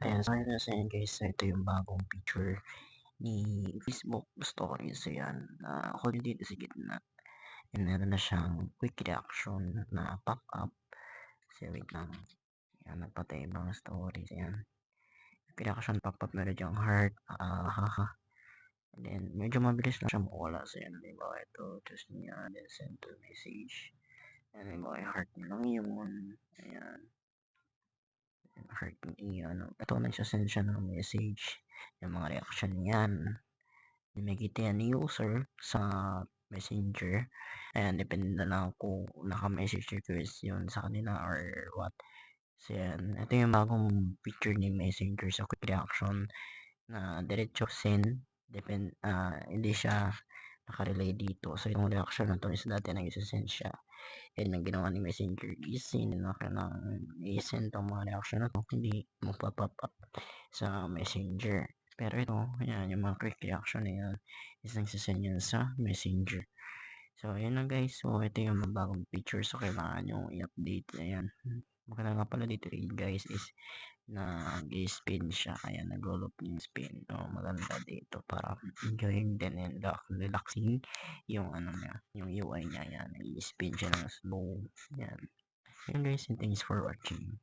Ayan, so ngayon kasi guys, ito yung bagong feature ni Facebook Stories. Ayan, ako din dito sa gitna. And meron na siyang quick reaction na pop-up. Kasi wait lang. Ayan, nagpatay ibang stories. Ayan. Quick reaction pop-up, meron diyang heart. Haha. And then, medyo mabilis lang siya mawala. So, ayan, diba? Ito, choose niya. Then, send to message. Ayan, diba? Heart niya lang yun. Ayan. Heart niya, ano. Ito, nagsasend siya ng message. Yung mga reaction niyan. May kita yan ni user sa messenger. Ayan, depende na lang kung naka-message request yun sa kanila or what. So yan, ito yung bagong feature ni messenger sa quick reaction na diretso send. Hindi siya nakarelay dito. So yung reaction na to is dati nag-send siya. And ang ginawa ni messenger is send na kailangan i-send tong mga reaction na to. Hindi magpa-pop up sa messenger. Pero ito, ayan, yung mga quick reaction na yan is nagsasend yun sa messenger. So, ayan na guys. So, ito yung mga bagong features. So, kailangan nyo i-update. Ayan. Maganda nga pala dito rin guys is nag-spin siya. Kaya nag-roll up yung spin. So, maganda dito para enjoying din and relaxing yung ano niya, yung UI niya. Yan. I-spin siya ng slow. Yan. Ayan guys. And thanks for watching.